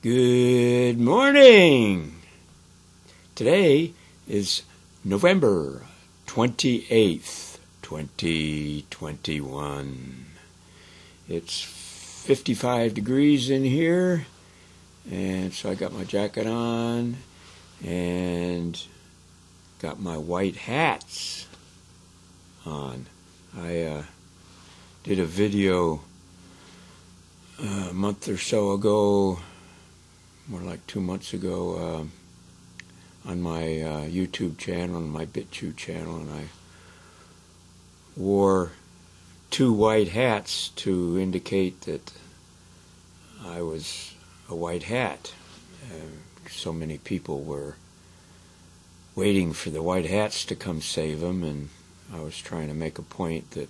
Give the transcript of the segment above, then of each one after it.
Good morning. Today is November 28th, 2021. It's 55 degrees in here, and so I got my jacket on and got my white hats on. I did a video a month or so ago, more like 2 months ago, on my YouTube channel, on my BitChute channel, and I wore 2 white hats to indicate that I was a white hat. So many people were waiting for the white hats to come save them, and I was trying to make a point that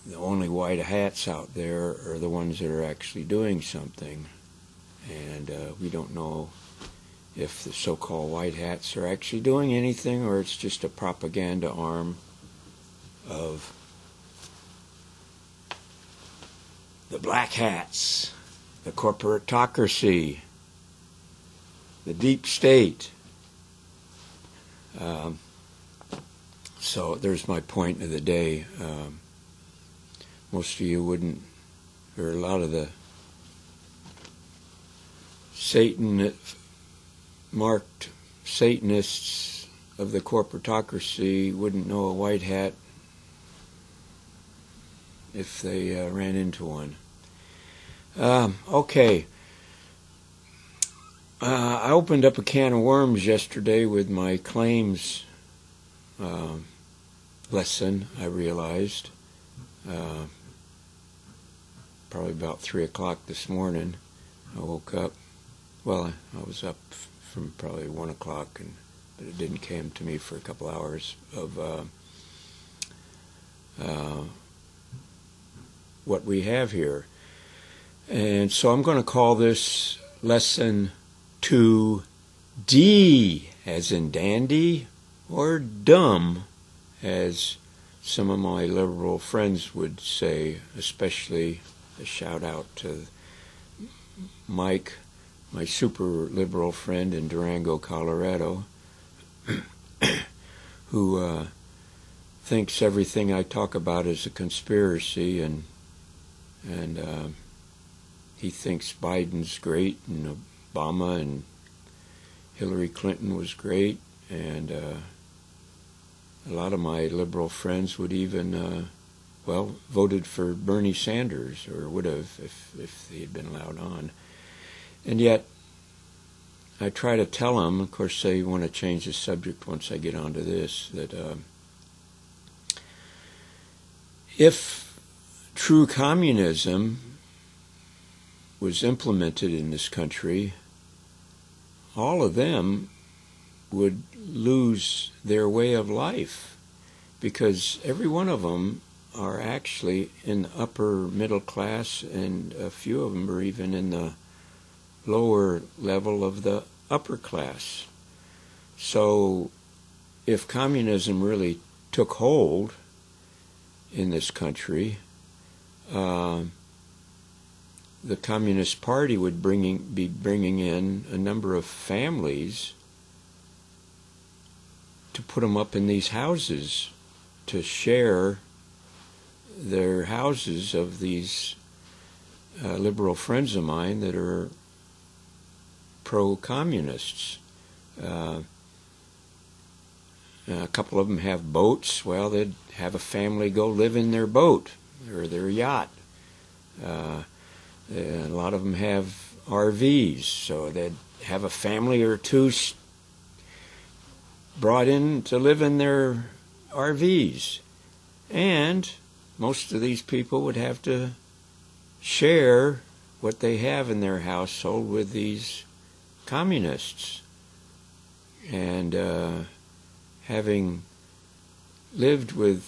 the only white hats out there are the ones that are actually doing something. And we don't know if the so-called white hats are actually doing anything, or it's just a propaganda arm of the black hats, the corporatocracy, the deep state. So there's my point of the day. Most of you wouldn't, or a lot of the marked Satanists of the corporatocracy wouldn't know a white hat if they ran into one. Okay. I opened up a can of worms yesterday with my claims lesson, I realized. Probably about 3 o'clock this morning. I woke up. Well, I was up from probably 1 o'clock, but it didn't come to me for a couple hours of what we have here. And so I'm going to call this lesson 2D, as in dandy, or dumb, as some of my liberal friends would say, especially a shout out to Mike, my super liberal friend in Durango, Colorado, who thinks everything I talk about is a conspiracy, and he thinks Biden's great, and Obama and Hillary Clinton was great, and a lot of my liberal friends would even, voted for Bernie Sanders, or would have if he had been allowed on. And yet, I try to tell them, of course they want to change the subject once I get onto this, that if true communism was implemented in this country, all of them would lose their way of life, because every one of them are actually in the upper middle class, and a few of them are even in the lower level of the upper class. So if communism really took hold in this country, the Communist Party would be bringing in a number of families to put them up in these houses, to share their houses of these liberal friends of mine that are pro-communists. A couple of them have boats. Well, they'd have a family go live in their boat or their yacht. A lot of them have RVs, so they'd have a family or two brought in to live in their RVs. And most of these people would have to share what they have in their household with these communists. And having lived with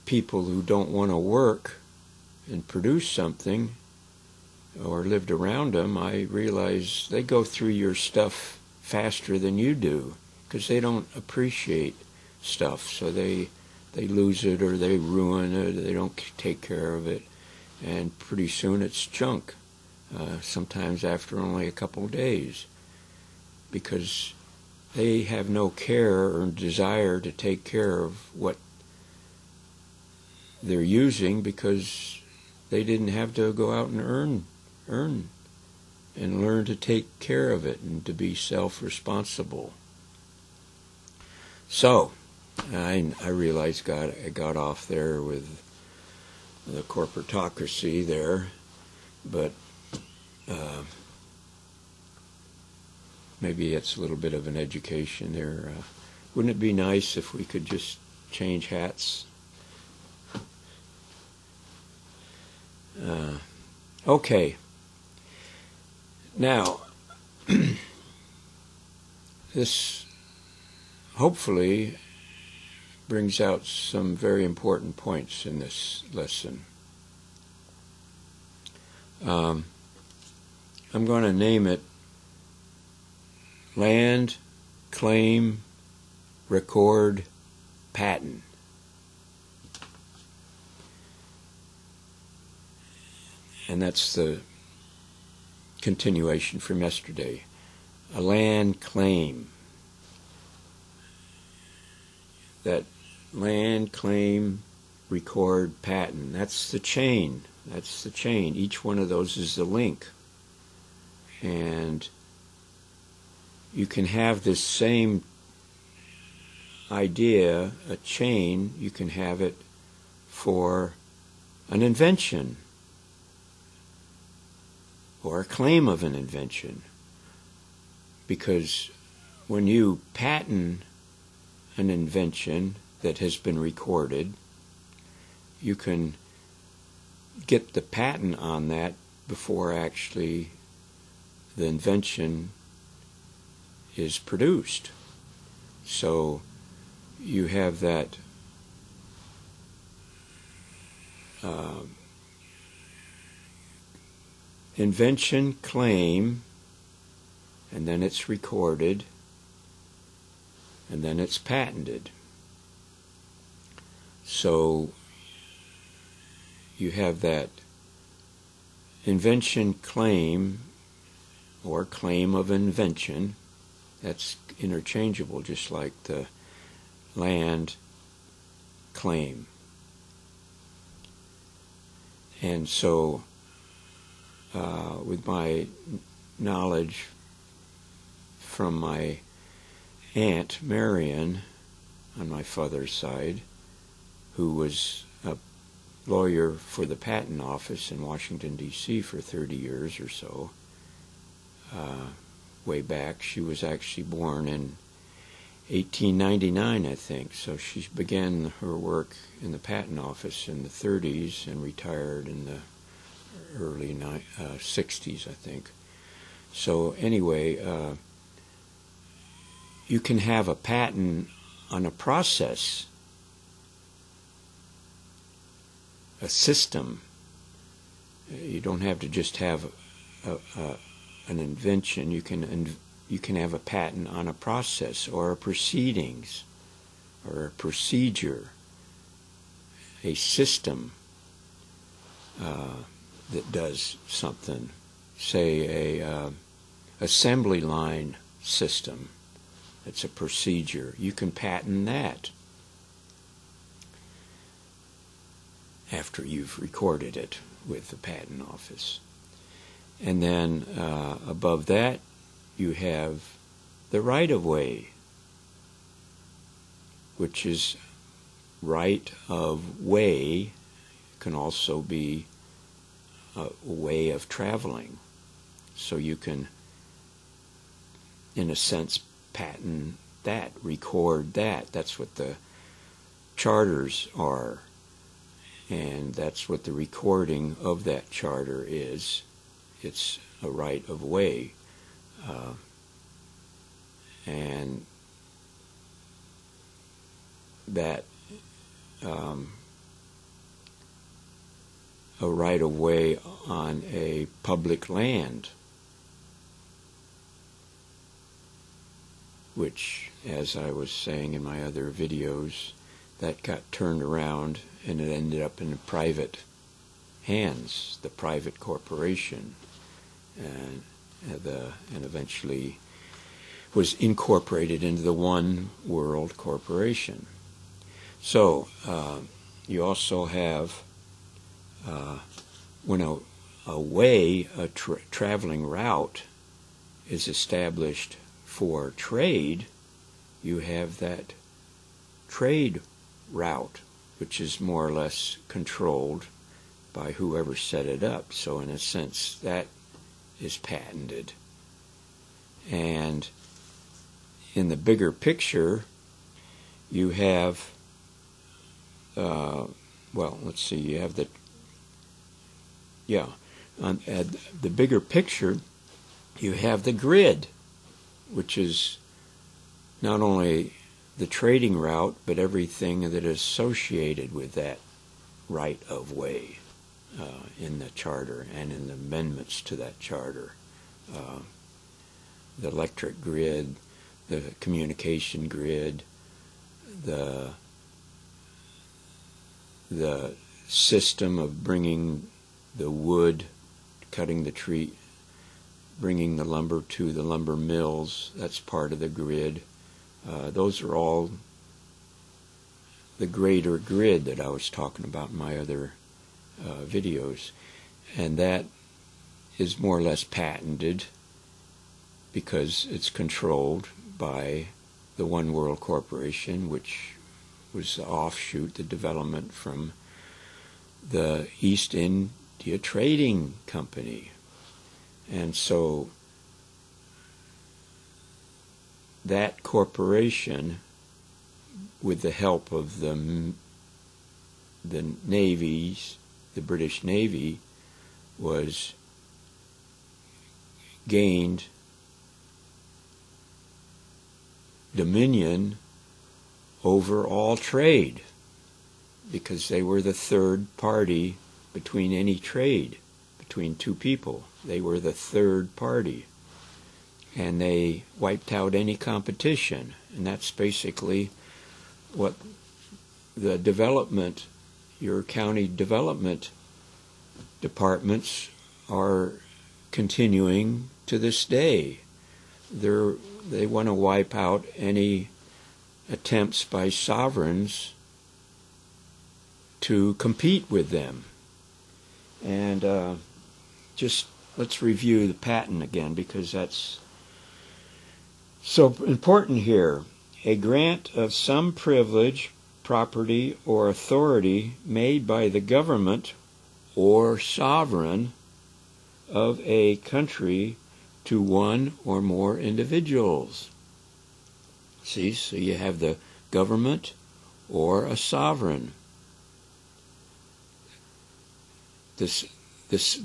people who don't want to work and produce something, or lived around them, I realize they go through your stuff faster than you do, because they don't appreciate stuff, so they lose it, or they ruin it, or they don't take care of it, and pretty soon it's junk. sometimes after only a couple of days, because they have no care or desire to take care of what they're using, because they didn't have to go out and earn and learn to take care of it and to be self-responsible. So I realized I got off there with the corporatocracy there, but maybe it's a little bit of an education there. Wouldn't it be nice if we could just change hats? Okay. Now, this hopefully brings out some very important points in this lesson. I'm going to name it Land, Claim, Record, Patent. And that's the continuation from yesterday. A land claim. That land, claim, record, patent. That's the chain. That's the chain. Each one of those is the link. And you can have this same idea, a chain, you can have it for an invention or a claim of an invention. Because when you patent an invention that has been recorded, you can get the patent on that before actually the invention is produced. So you have that invention claim, and then it's recorded, and then it's patented. So you have that invention claim or claim of invention. That's interchangeable, just like the land claim. And so with my knowledge from my Aunt Marion on my father's side, who was a lawyer for the Patent Office in Washington, D.C. for 30 years or so, way back. She was actually born in 1899, I think, so she began her work in the Patent Office in the 30s and retired in the early 60s, I think. So anyway, you can have a patent on a process, a system. You don't have to just have an invention. You can have a patent on a process or a proceedings or a procedure, a system that does something, say a assembly line system. It's a procedure. You can patent that after you've recorded it with the Patent Office. And then above that, you have the right-of-way, which is right of way, can also be a way of traveling. So you can, in a sense, patent that, record that. That's what the charters are. And that's what the recording of that charter is. It's a right of way. And that a right of way on a public land, which, as I was saying in my other videos, that got turned around and it ended up in private hands, the private corporation. and eventually was incorporated into the One World Corporation. So you also have, when a traveling route is established for trade, you have that trade route, which is more or less controlled by whoever set it up. So in a sense, that is patented. And in the bigger picture, you have, you have on the bigger picture, you have the grid, which is not only the trading route, but everything that is associated with that right of way in the charter and in the amendments to that charter. The electric grid, the communication grid, the system of bringing the wood, cutting the tree, bringing the lumber to the lumber mills, that's part of the grid. Those are all the greater grid that I was talking about in my other videos. And that is more or less patented because it's controlled by the One World Corporation, which was the offshoot, the development from the East India Trading Company. And so that corporation, with the help of the navies, the British Navy, was gained dominion over all trade because they were the third party between any trade between two people. They were the third party, and they wiped out any competition. And that's basically what the development, your county development departments are continuing to this day. They want to wipe out any attempts by sovereigns to compete with them. And just let's review the patent again, because that's so important here. A grant of some privilege, property, or authority made by the government or sovereign of a country to one or more individuals. See, so you have the government or a sovereign. The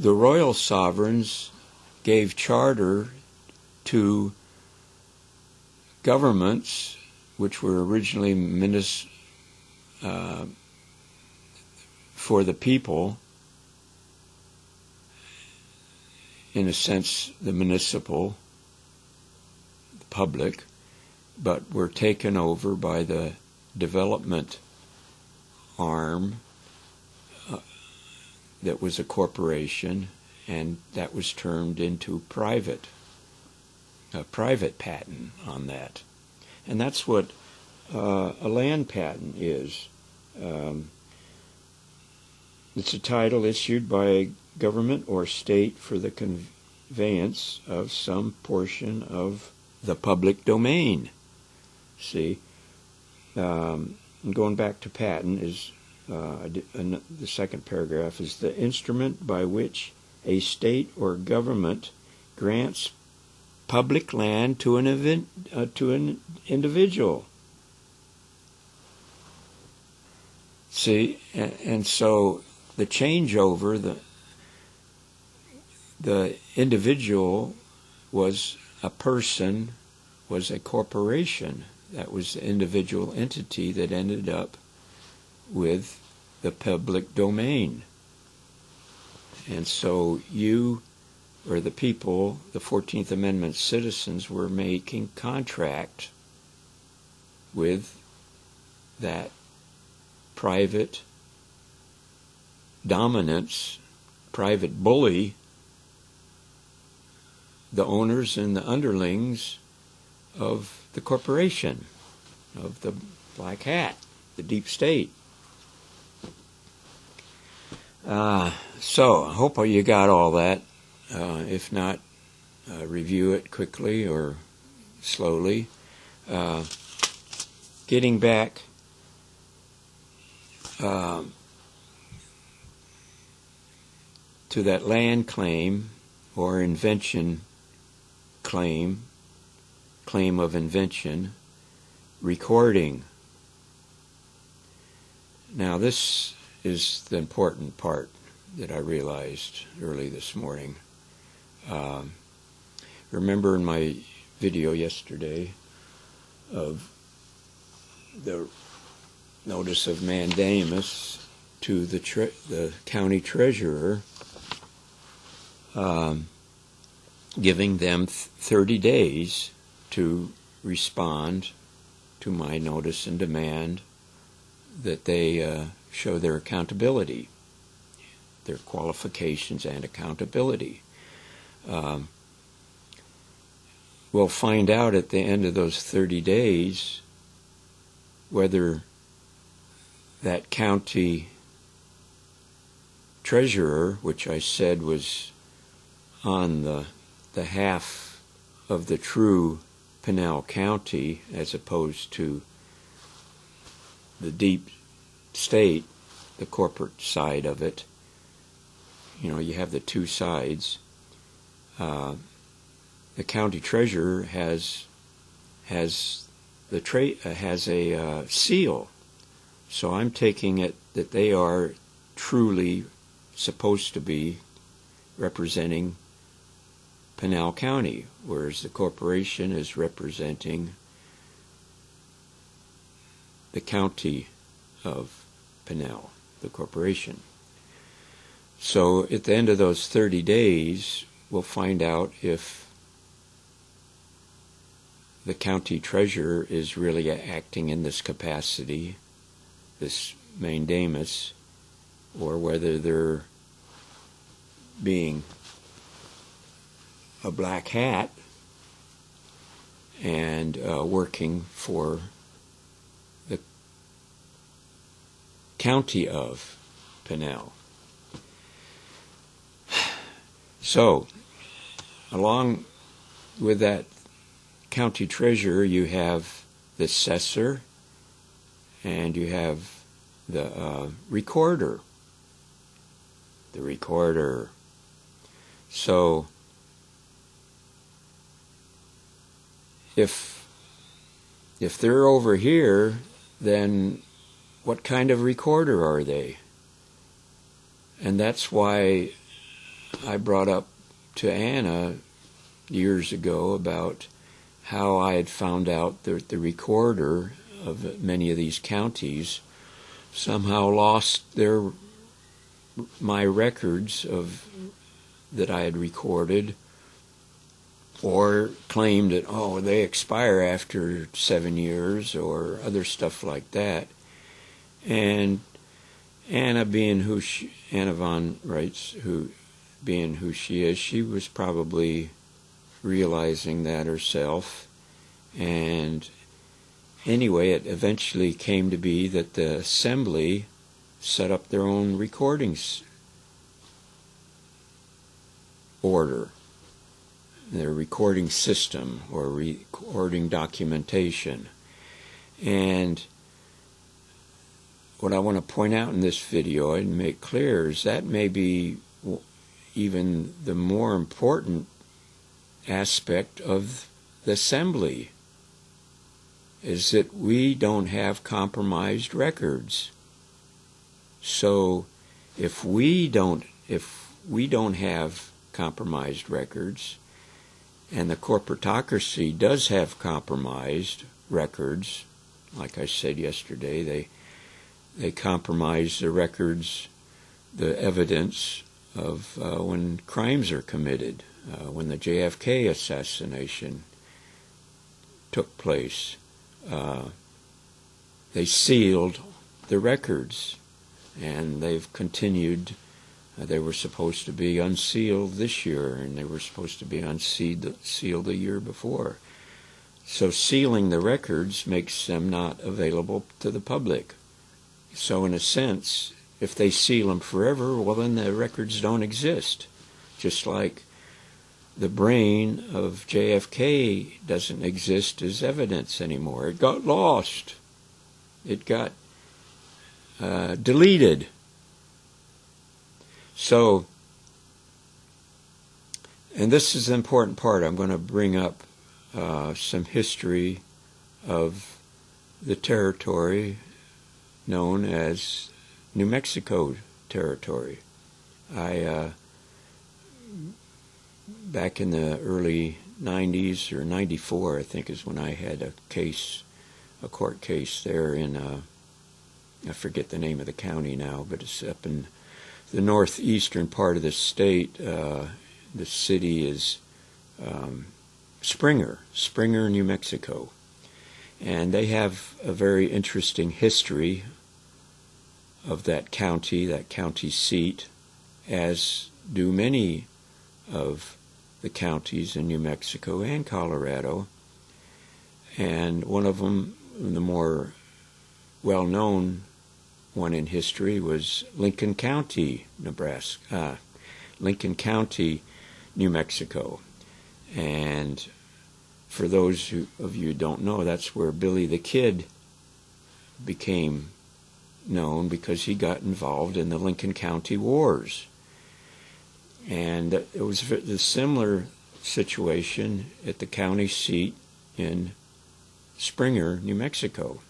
royal sovereigns gave charter to governments which were originally for the people, in a sense the municipal, the public, but were taken over by the development arm that was a corporation, and that was turned into a private patent on that. And that's what a land patent is. It's a title issued by a government or state for the conveyance of some portion of the public domain. See, going back to patent is the second paragraph is the instrument by which a state or government grants public land to an individual. See, and so the changeover, the individual was a person, was a corporation. That was the individual entity that ended up with the public domain. And so you, or the people, the 14th Amendment citizens, were making contract with that private dominance, private bully the owners and the underlings of the corporation, of the black hat, the deep state. So I hope you got all that. If not, review it quickly or slowly. Getting back to that land claim or invention claim of invention, recording. Now this is the important part that I realized early this morning. Remember in my video yesterday of the notice of mandamus to the county treasurer, giving them 30 days to respond to my notice and demand that they show their accountability, their qualifications and accountability. We'll find out at the end of those 30 days whether that county treasurer, which I said was on the half of the true Pinell County as opposed to the deep state, the corporate side of it. You know, you have the two sides. The county treasurer has a seal, so I'm taking it that they are truly supposed to be representing Pinell County, whereas the corporation is representing the county of Pinell, the corporation. So at the end of those 30 days, we'll find out if the county treasurer is really acting in this capacity, this mandamus, or whether they're being a black hat and working for the county of Pinell. So, along with that county treasurer, you have the assessor and you have the recorder. The recorder. So, if they're over here, then what kind of recorder are they? And that's why I brought up to Anna years ago about how I had found out that the recorder of many of these counties somehow lost my records that I had recorded, or claimed that, they expire after 7 years, or other stuff like that. And Anna Anna von Reitz, being who she is, she was probably realizing that herself. And anyway, it eventually came to be that the assembly set up their own recordings order, their recording system or recording documentation. And what I want to point out in this video and make clear is that may be even the more important aspect of the assembly, is that we don't have compromised records. So if we don't have compromised records, and the corporatocracy does have compromised records, like I said yesterday, they compromise the records, the evidence of when crimes are committed, when the JFK assassination took place. They sealed the records, and they've continued They were supposed to be unsealed this year, and they were supposed to be unsealed the year before. So sealing the records makes them not available to the public. So in a sense, if they seal them forever, well, then the records don't exist. Just like the brain of JFK doesn't exist as evidence anymore. It got lost. It got deleted. So, and this is the important part. I'm going to bring up some history of the territory known as New Mexico Territory. Back in the early 90s, or 94, I think, is when I had a court case there in, I forget the name of the county now, but it's up in the northeastern part of the state. The city is Springer, New Mexico. And they have a very interesting history of that county seat, as do many of the counties in New Mexico and Colorado. And one of them, the more well-known one in history, was Lincoln County, Lincoln County, New Mexico. And for those of you who don't know, that's where Billy the Kid became known, because he got involved in the Lincoln County Wars. And it was a similar situation at the county seat in Springer, New Mexico.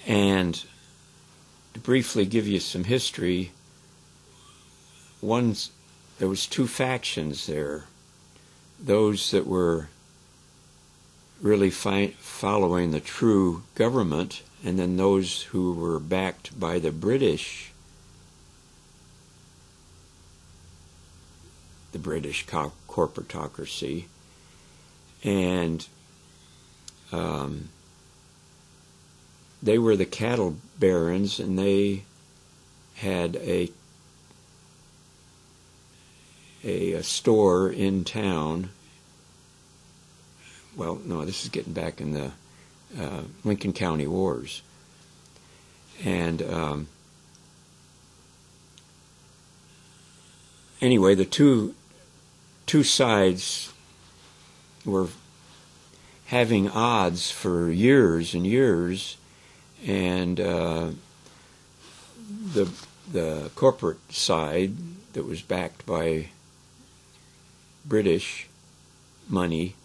And to briefly give you some history, there was two factions there. Those that were really following the true government, and then those who were backed by the British corporatocracy. And they were the cattle barons, and they had a store in town. Well, no, this is getting back in the Lincoln County Wars. And anyway, the two sides were having odds for years and years, and the corporate side that was backed by British money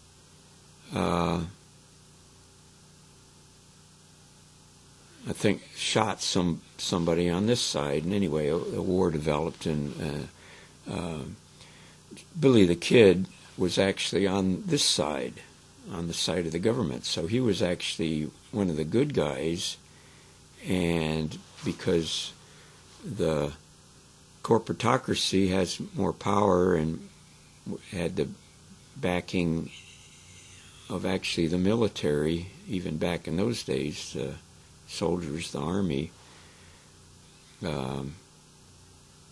I think shot somebody on this side, and anyway, a war developed, and Billy the Kid was actually on this side, on the side of the government. So he was actually one of the good guys, and because the corporatocracy has more power and had the backing of actually the military, even back in those days, the soldiers, the army,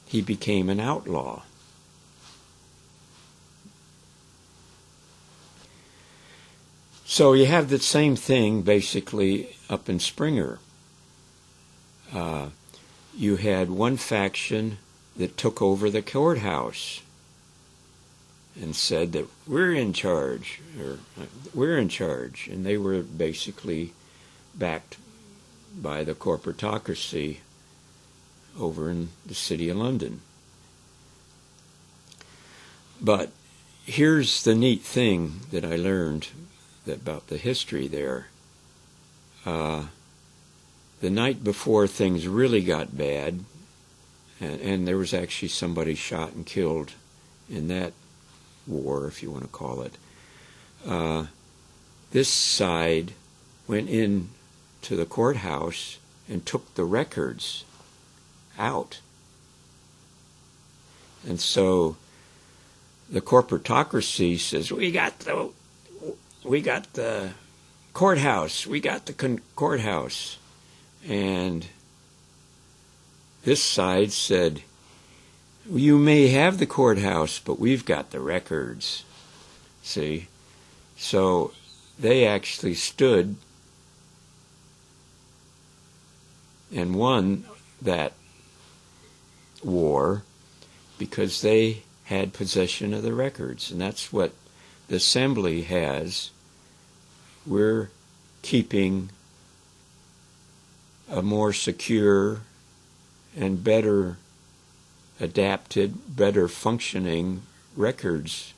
he became an outlaw. So you have the same thing basically up in Springer. You had one faction that took over the courthouse and said that we're in charge, and they were basically backed by the corporatocracy over in the city of London. But here's the neat thing that I learned about the history there. The night before things really got bad, and there was actually somebody shot and killed in that war, if you want to call it, this side went in to the courthouse and took the records out. And so the corporatocracy says, we got the courthouse, courthouse. And this side said, You may have the courthouse, but we've got the records. See? So they actually stood and won that war because they had possession of the records. And that's what the assembly has. We're keeping a more secure and better adapted, better functioning records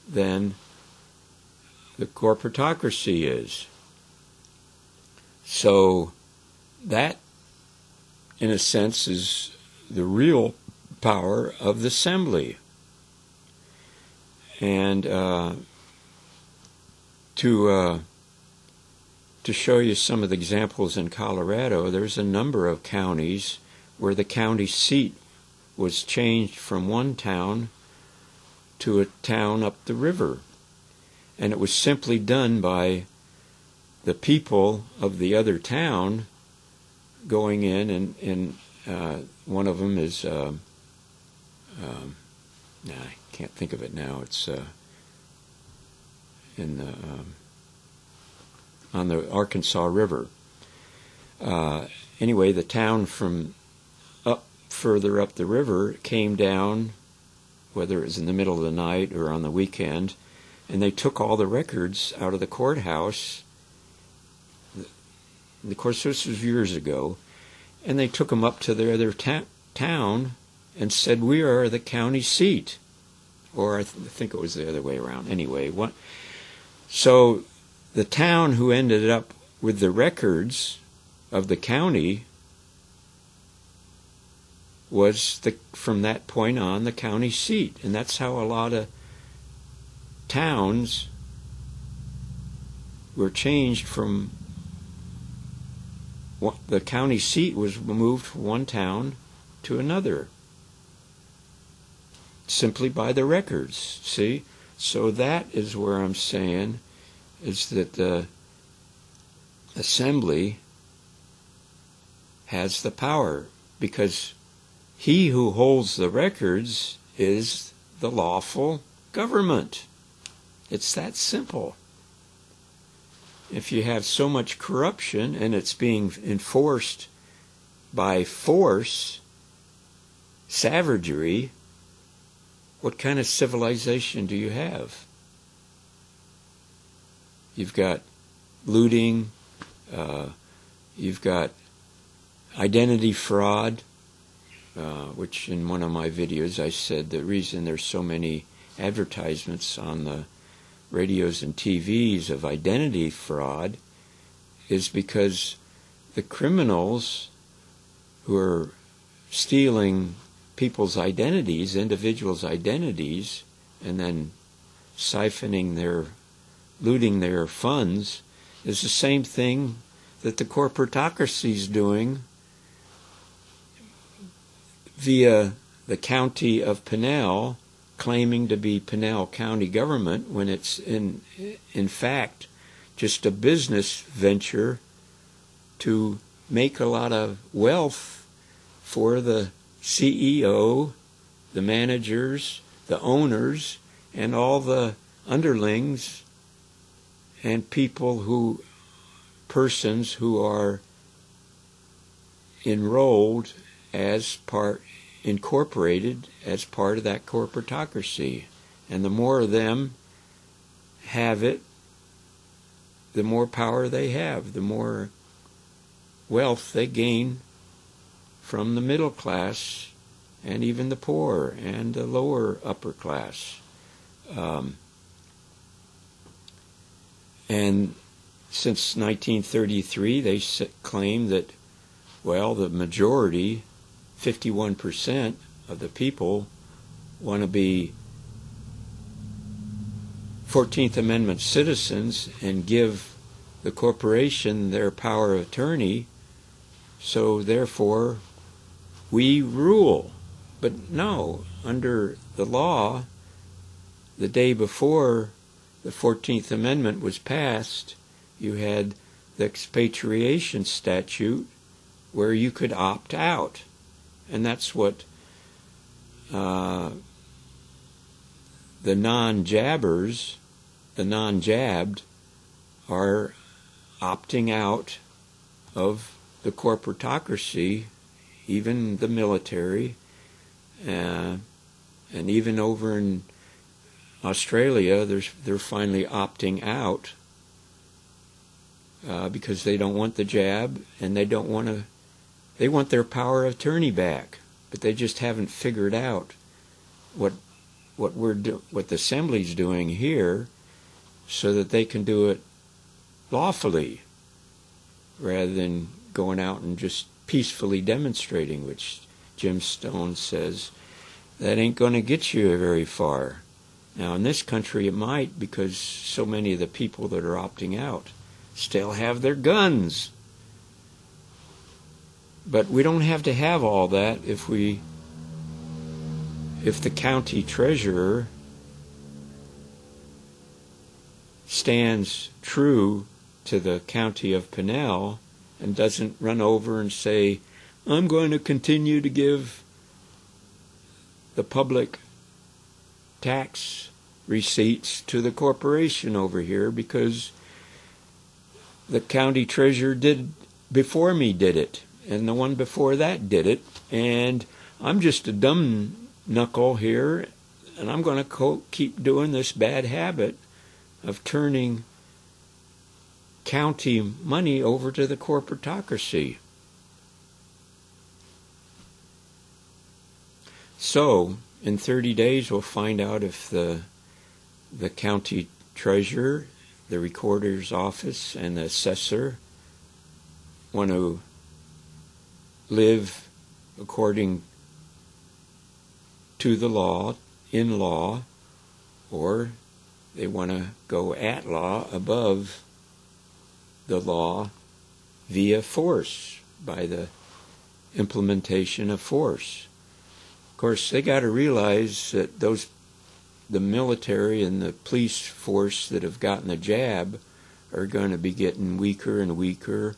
than the corporatocracy is. So that, in a sense, is the real power of the assembly. And to show you some of the examples in Colorado, there's a number of counties where the county seat was changed from one town to a town up the river. And it was simply done by the people of the other town going in, and one of them is, I can't think of it now, it's on the Arkansas River. Anyway, the town from further up the river came down, whether it was in the middle of the night or on the weekend, and they took all the records out of the courthouse. Of course, this was years ago, and they took them up to their other town and said, "We are the county seat." Or I think it was the other way around. Anyway, so the town who ended up with the records of the county was, from that point on, the county seat. And that's how a lot of towns were changed from the county seat was moved from one town to another, simply by the records. See? So that is where I'm saying is that the assembly has the power, because he who holds the records is the lawful government. It's that simple. If you have so much corruption and it's being enforced by force, savagery, what kind of civilization do you have? You've got looting, you've got identity fraud, which in one of my videos I said the reason there's so many advertisements on the radios and TVs of identity fraud is because the criminals who are stealing people's identities, individuals' identities, and then looting their funds, is the same thing that the corporatocracy is doing via the county of Pinell, claiming to be Pinell County government when it's in fact just a business venture to make a lot of wealth for the CEO, the managers, the owners, and all the underlings and persons who are incorporated as part of that corporatocracy. And the more of them have it, the more power they have, the more wealth they gain from the middle class and even the poor and the lower upper class. And since 1933, they claim that, the majority, 51% of the people, want to be 14th Amendment citizens and give the corporation their power of attorney, so therefore we rule. But no, under the law, the day before the 14th Amendment was passed, you had the expatriation statute where you could opt out. And that's what the non-jabbers, the non-jabbed, are opting out of the corporatocracy, even the military, and even over in Australia, they're finally opting out because they don't want the jab, and they want their power of attorney back, but they just haven't figured out what the Assembly's doing here, so that they can do it lawfully, rather than going out and just peacefully demonstrating, which Jim Stone says that ain't going to get you very far. Now, in this country, it might, because so many of the people that are opting out still have their guns. But we don't have to have all that if the county treasurer stands true to the county of Pinell and doesn't run over and say, I'm going to continue to give the public tax receipts to the corporation over here because the county treasurer before me did it, and the one before that did it, and I'm just a dumb knuckle here, and I'm going to keep doing this bad habit of turning county money over to the corporatocracy. So, in 30 days, we'll find out if the county treasurer, the recorder's office, and the assessor want to live according to the law, in law, or they want to go at law, above the law, via force, by the implementation of force. Of course, they got to realize that the military and the police force that have gotten the jab are going to be getting weaker and weaker,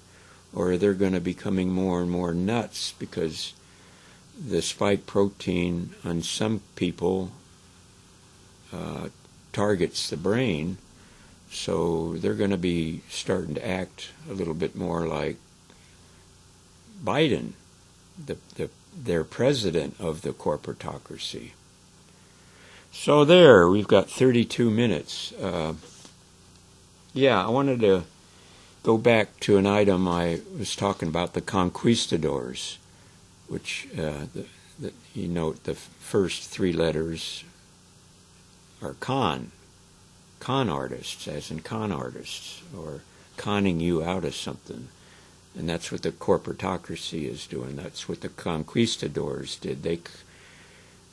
or they're going to be becoming more and more nuts, because the spike protein on some people targets the brain, so they're going to be starting to act a little bit more like Biden, their president of the corporatocracy. So there, we've got 32 minutes. I wanted to go back to an item I was talking about, the conquistadors, which you note the first three letters are con artists, as in con artists, or conning you out of something. And that's what the corporatocracy is doing. That's what the conquistadors did.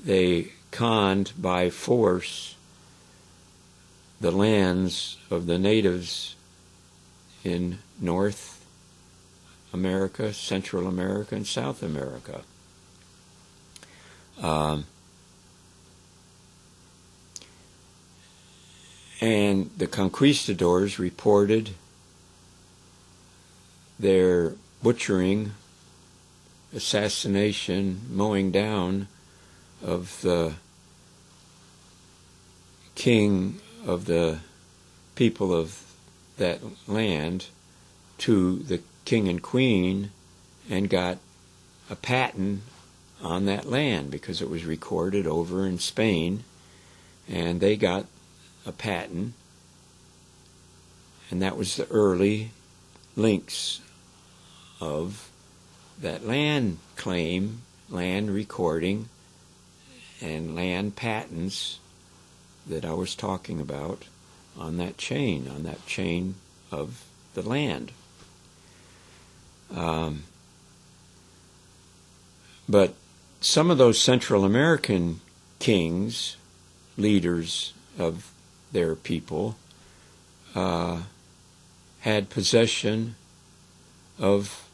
They conned by force the lands of the natives in North America, Central America, and South America. And the conquistadors reported their butchering, assassination, mowing down of the king of the people of that land to the king and queen, and got a patent on that land because it was recorded over in Spain, and they got a patent, and that was the early links of that land claim, land recording, and land patents that I was talking about on that chain of the land. But some of those Central American kings, leaders of their people, had possession of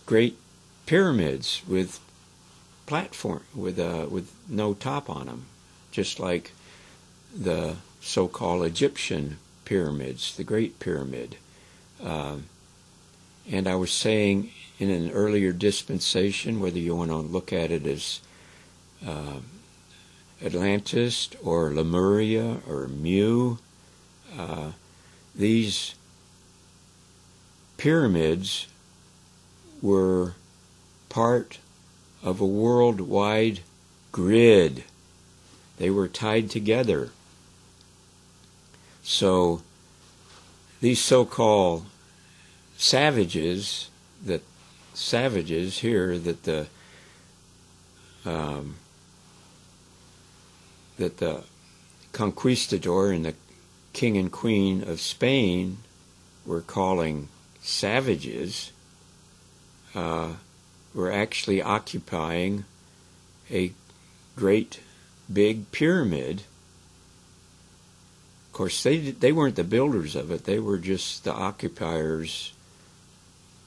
great pyramids with platform with no top on them, just like the so-called Egyptian pyramids, the Great Pyramid. And I was saying in an earlier dispensation, whether you want to look at it as Atlantis or Lemuria or Mu. These pyramids were part of a worldwide grid. They were tied together. So these so-called savages here that the conquistador and the king and queen of Spain were calling savages, were actually occupying a great big pyramid. Of course, they weren't the builders of it. They were just the occupiers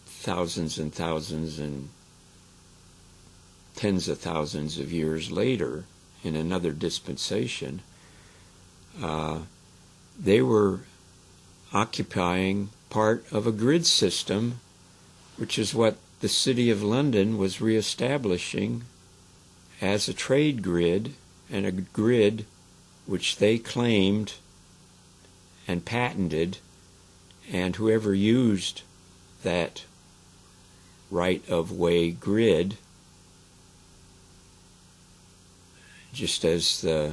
thousands and thousands and tens of thousands of years later in another dispensation. They were occupying part of a grid system, which is what the City of London was reestablishing as a trade grid, and a grid which they claimed and patented, and whoever used that right-of-way grid, just as the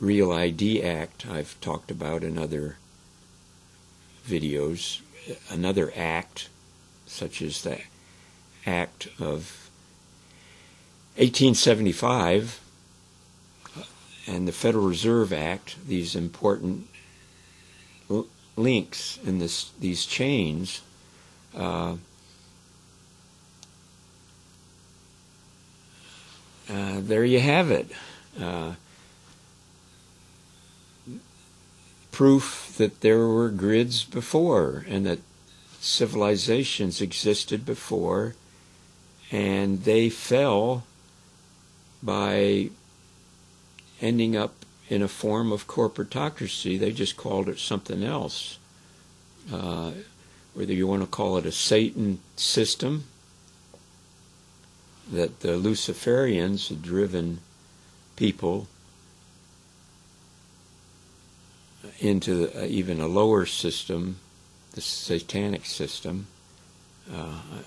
Real ID Act I've talked about in other videos, another act such as the Act of 1875 and the Federal Reserve Act, these important links in these chains, there you have it. Proof that there were grids before and that civilizations existed before, and they fell by ending up in a form of corporatocracy. They just called it something else. Whether you want to call it a Satan system, that the Luciferians had driven people into even a lower system, the satanic system.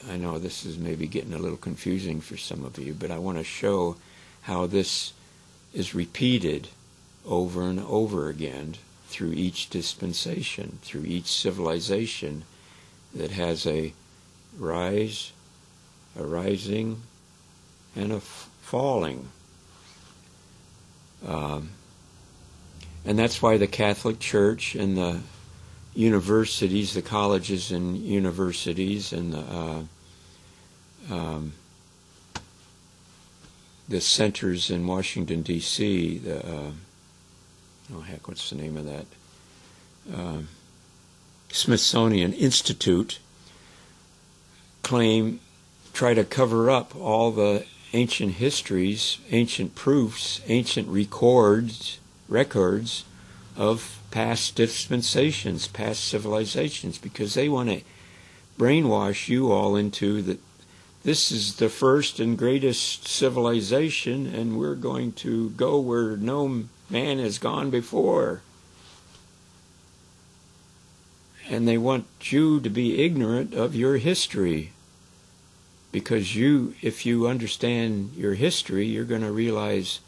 I know this is maybe getting a little confusing for some of you, but I want to show how this is repeated over and over again through each dispensation, through each civilization that has a rise, a rising, and a falling. And that's why the Catholic Church and the universities, the colleges and universities, and the centers in Washington, D.C., what's the name of that? Smithsonian Institute, try to cover up all the ancient histories, ancient proofs, ancient records of past dispensations, past civilizations, because they want to brainwash you all into that this is the first and greatest civilization, and we're going to go where no man has gone before. And they want you to be ignorant of your history, because if you understand your history, you're going to realize,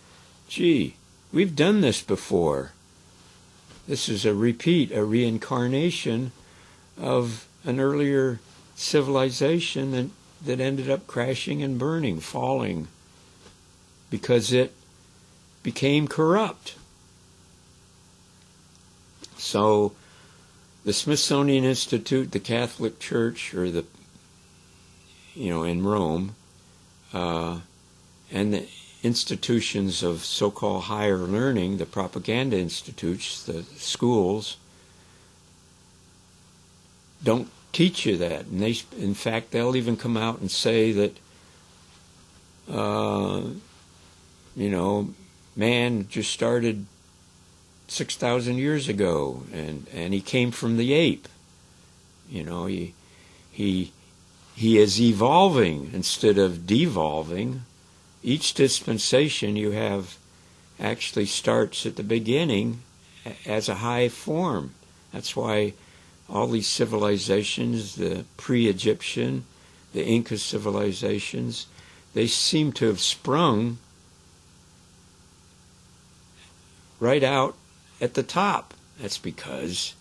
gee, we've done this before. This is a repeat, a reincarnation of an earlier civilization that ended up crashing and burning, falling, because it became corrupt. So the Smithsonian Institute, the Catholic Church, or in Rome, and the institutions of so-called higher learning, the propaganda institutes, the schools, don't teach you that. And in fact, they'll even come out and say that, man just started 6,000 years ago, and he came from the ape. He is evolving instead of devolving, each dispensation you have actually starts at the beginning as a high form. That's why all these civilizations, the pre-Egyptian, the Inca civilizations, they seem to have sprung right out at the top. That's because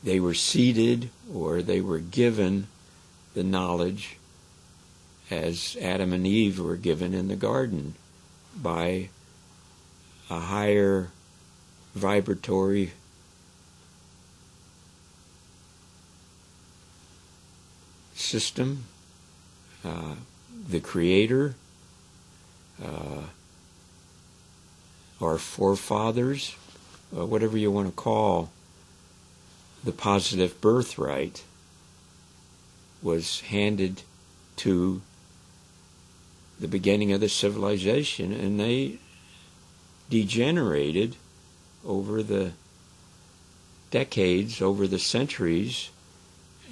they were seeded or they were given the knowledge as Adam and Eve were given in the garden by a higher vibratory system, the Creator, our forefathers, whatever you want to call the positive birthright, was handed to the beginning of the civilization, and they degenerated over the decades, over the centuries,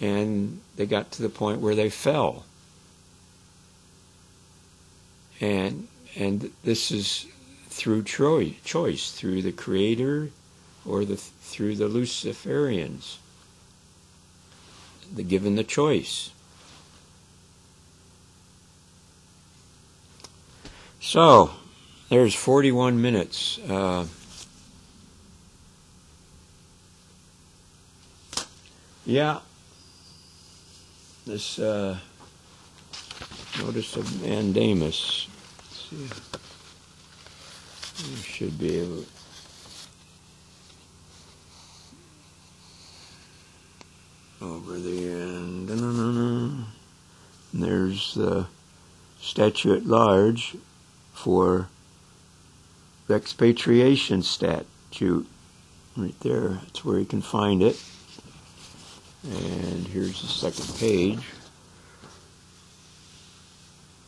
and they got to the point where they fell. And this is through choice, through the Creator or through the Luciferians. They're given the choice. So, there's 41 minutes. This notice of mandamus. Let's see. You should be able to. Over the end. And there's the statute at large for the expatriation statute. Right there. That's where you can find it. And here's the second page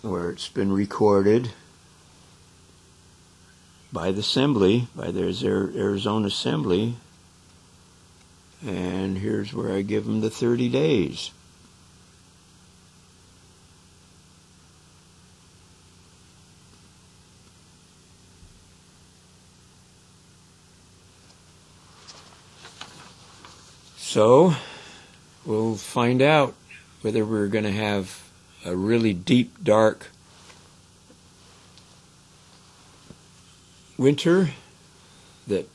where it's been recorded by the Assembly, by the Arizona Assembly. And here's where I give them the 30 days. So, we'll find out whether we're going to have a really deep, dark winter that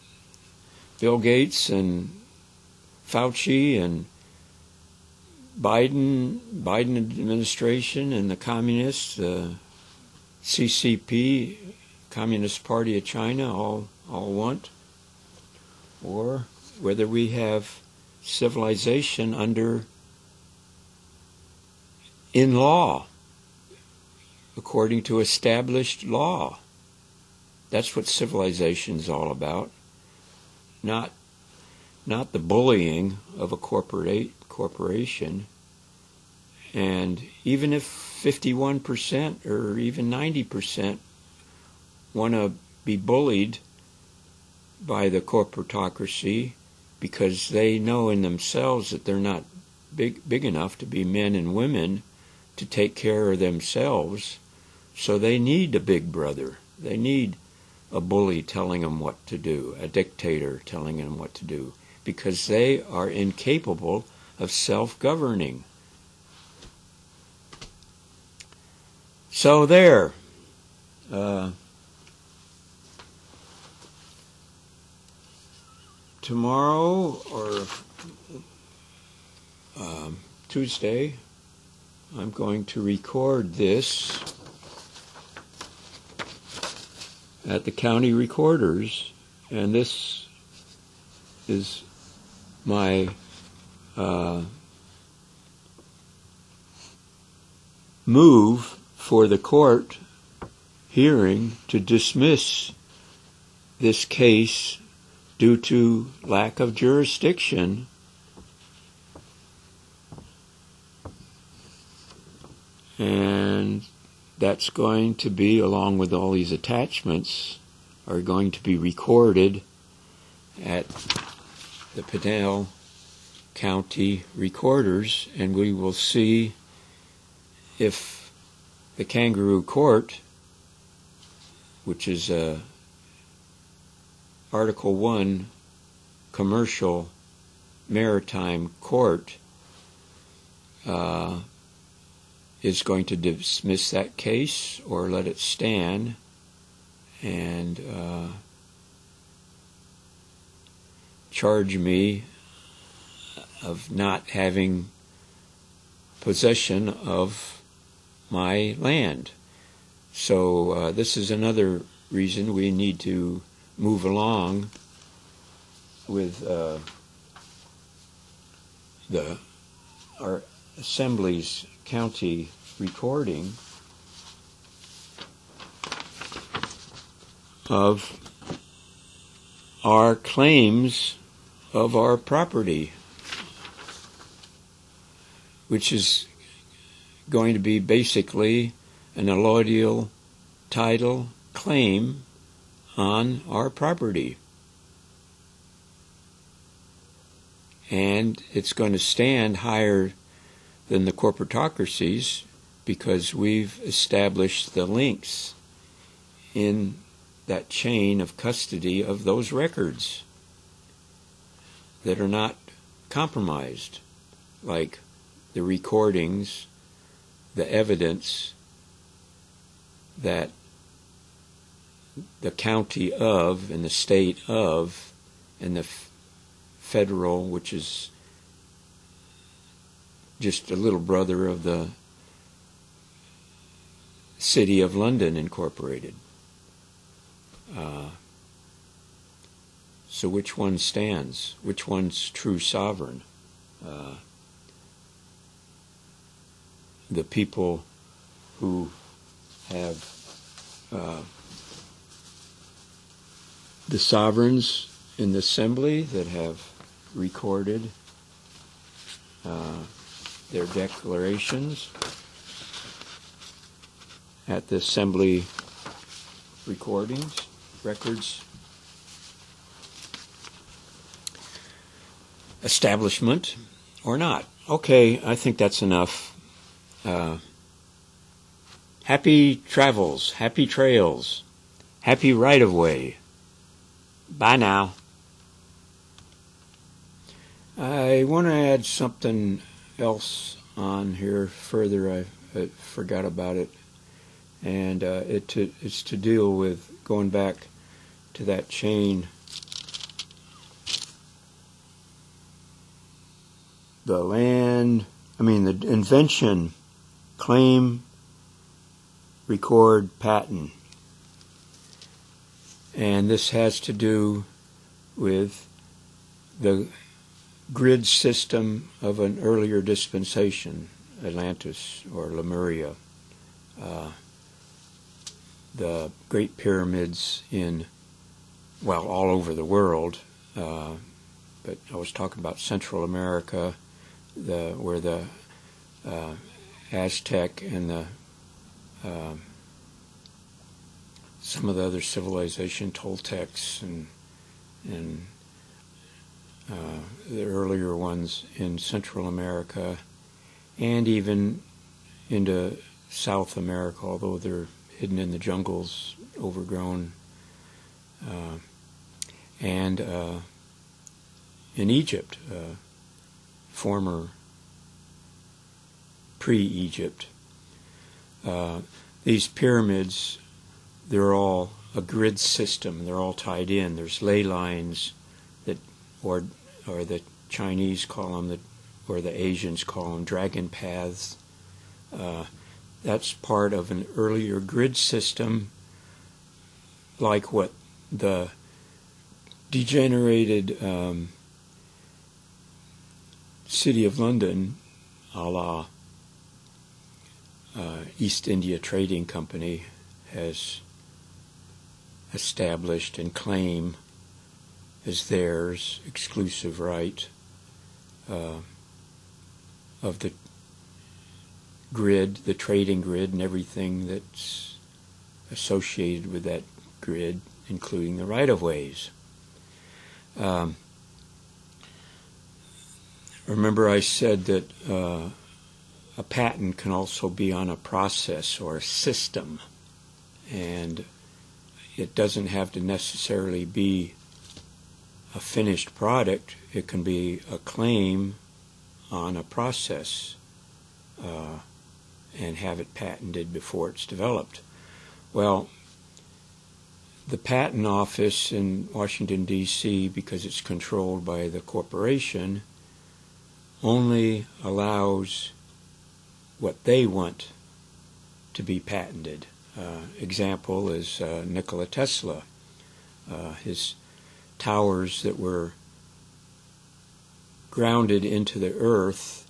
Bill Gates and Fauci and Biden administration and the communists, the CCP, Communist Party of China, all want, or whether we have civilization in law, according to established law. That's what civilization's all about. Not the bullying of a corporation. And even if 51% or even 90% want to be bullied by the corporatocracy because they know in themselves that they're not big enough to be men and women to take care of themselves, so they need a big brother. They need a bully telling them what to do, a dictator telling them what to do, because they are incapable of self-governing. So there. Tomorrow or Tuesday, I'm going to record this at the county recorders, and this is my move for the court hearing to dismiss this case due to lack of jurisdiction. And that's going to be, along with all these attachments, are going to be recorded at the Pinal County Recorders, and we will see if the Kangaroo Court, which is a Article 1 commercial maritime court, is going to dismiss that case or let it stand and charge me of not having possession of my land. So this is another reason we need to move along with our Assembly's county recording of our claims of our property, which is going to be basically an allodial title claim on our property. And it's going to stand higher than the corporatocracies because we've established the links in that chain of custody of those records that are not compromised, like the recordings, the evidence that the county of and the state of and the federal, which is just a little brother of the City of London Incorporated. So which one stands? Which one's true sovereign? The people who have the sovereigns in the assembly that have recorded their declarations at the assembly records establishment or not. Okay, I think that's enough. Happy travels, happy trails, happy right-of-way. Bye now. I want to add something else on here further. I forgot about it. And it's to deal with going back to that chain. The invention, claim, record, patent. And this has to do with the grid system of an earlier dispensation, Atlantis or Lemuria. The Great Pyramids all over the world, but I was talking about Central America, where the Aztec and some of the other civilization, Toltecs and the earlier ones in Central America, and even into South America, although they're hidden in the jungles, overgrown, and in Egypt, former pre-Egypt. These pyramids, they're all a grid system. They're all tied in. There's ley lines that, or the Chinese call them, or the Asians call them dragon paths. That's part of an earlier grid system, like what the degenerated City of London, a la East India Trading Company, has established and claim as theirs exclusive right of the grid, the trading grid, and everything that's associated with that grid, including the right-of-ways. Remember I said that a patent can also be on a process or a system, and it doesn't have to necessarily be a finished product. It can be a claim on a process and have it patented before it's developed. Well, the patent office in Washington, D.C., because it's controlled by the corporation, only allows what they want to be patented. Example is Nikola Tesla. His towers that were grounded into the earth,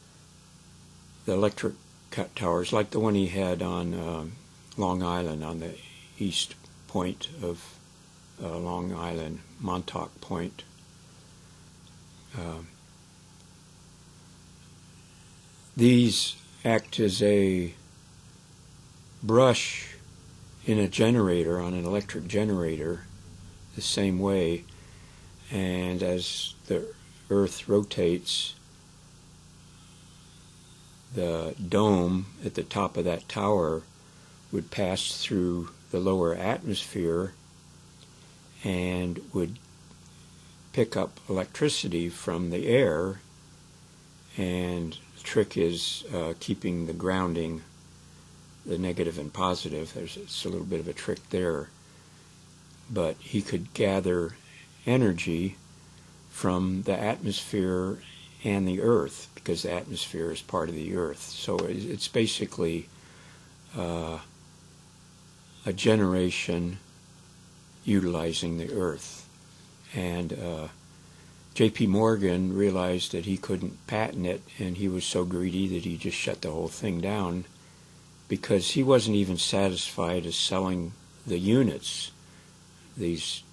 the electric cut towers, like the one he had on Long Island, on the east point of Long Island, Montauk Point. These act as a brush in a generator, on an electric generator, the same way, and as the earth rotates, the dome at the top of that tower would pass through the lower atmosphere and would pick up electricity from the air, and the trick is keeping the grounding, the negative and positive. It's a little bit of a trick there, but he could gather energy from the atmosphere and the earth, because the atmosphere is part of the earth. So it's basically a generation utilizing the earth. And J.P. Morgan realized that he couldn't patent it, and he was so greedy that he just shut the whole thing down, because he wasn't even satisfied as selling the units. These,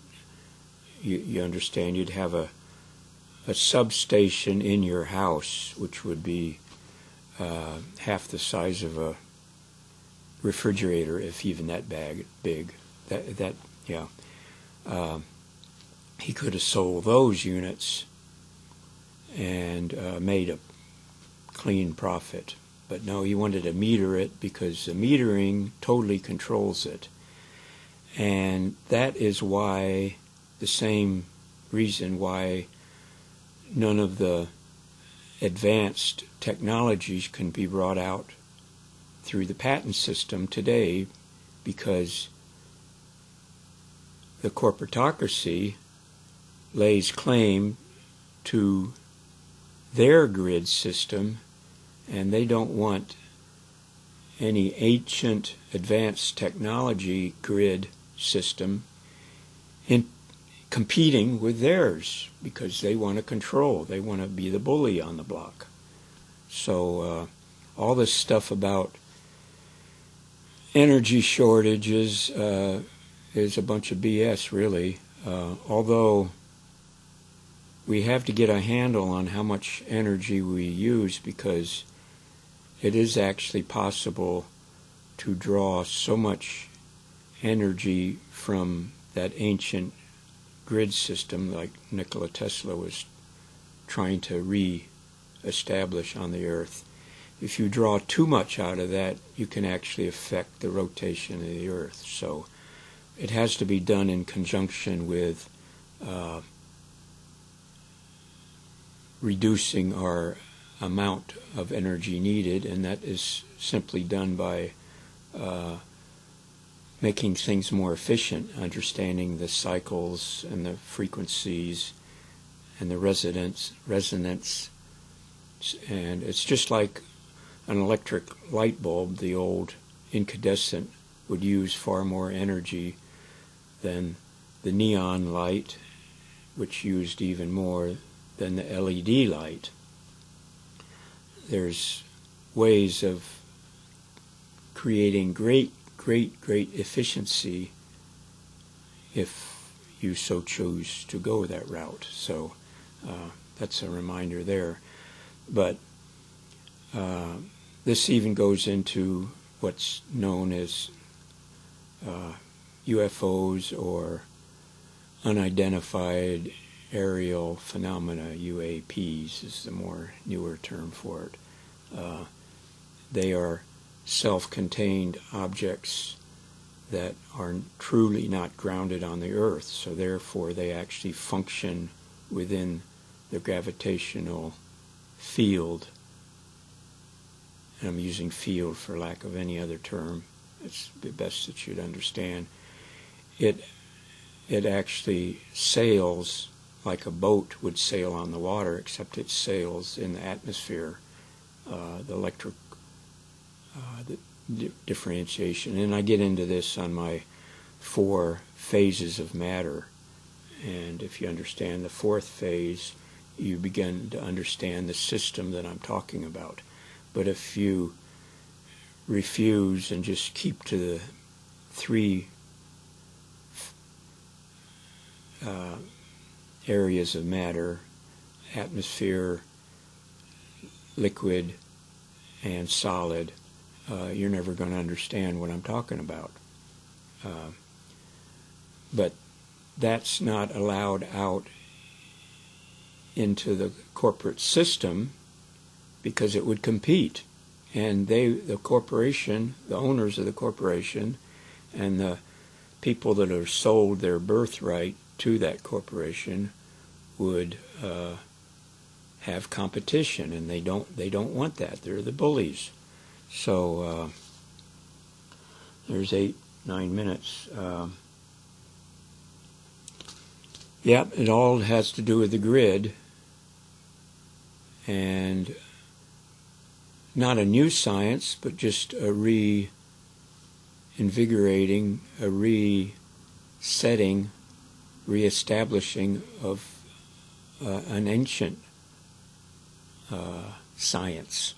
you understand, you'd have a substation in your house, which would be half the size of a refrigerator, if even that big. He could have sold those units and made a clean profit. But no, he wanted to meter it, because the metering totally controls it. And that is why, the same reason why none of the advanced technologies can be brought out through the patent system today, because the corporatocracy lays claim to their grid system, and they don't want any ancient advanced technology grid system in competing with theirs, because they want to control. They want to be the bully on the block. So all this stuff about energy shortages is a bunch of BS, really. Although we have to get a handle on how much energy we use, because it is actually possible to draw so much energy from that ancient grid system, like Nikola Tesla was trying to re-establish on the Earth. If you draw too much out of that, you can actually affect the rotation of the Earth. So it has to be done in conjunction with reducing our amount of energy needed, and that is simply done by making things more efficient, understanding the cycles and the frequencies and the resonance. And it's just like an electric light bulb. The old incandescent would use far more energy than the neon light, which used even more than the LED light. There's ways of creating great efficiency if you so choose to go that route. So that's a reminder there. But this even goes into what's known as UFOs, or unidentified aerial phenomena. UAPs is the more newer term for it. they are self-contained objects that are truly not grounded on the earth, so therefore they actually function within the gravitational field. And I'm using field for lack of any other term. It's the best that you'd understand. It actually sails like a boat would sail on the water, except it sails in the atmosphere. The electric the differentiation. And I get into this on my 4 phases of matter. And if you understand the 4th phase, you begin to understand the system that I'm talking about. But if you refuse and just keep to the 3 areas of matter, atmosphere, liquid, and solid, you're never going to understand what I'm talking about. But that's not allowed out into the corporate system because it would compete. And the corporation, the owners of the corporation, and the people that are sold their birthright to that corporation would have competition, and they don't want that. They're the bullies. So there's 9 minutes. Yeah, it all has to do with the grid, and not a new science, but just a reinvigorating, a resetting, reestablishing of an ancient science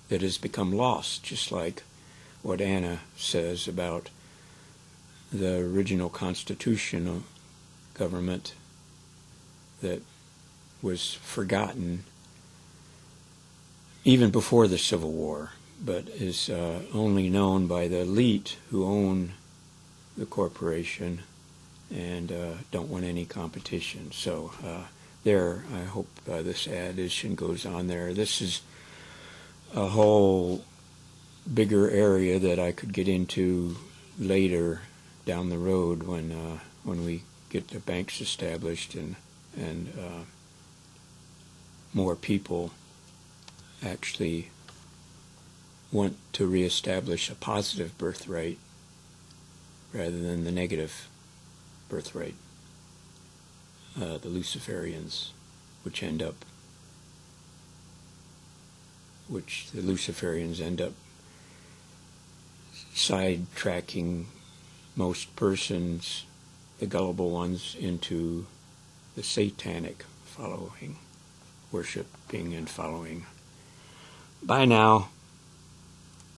that has become lost, just like what Anna says about the original constitutional government that was forgotten even before the Civil War, but is only known by the elite who own the corporation and don't want any competition. So there, I hope this addition goes on there. This is a whole bigger area that I could get into later down the road when we get the banks established and more people actually want to reestablish a positive birthright rather than the negative birthright, the Luciferians, which the Luciferians end up sidetracking most persons, the gullible ones, into the satanic following, worshiping and following. Bye now.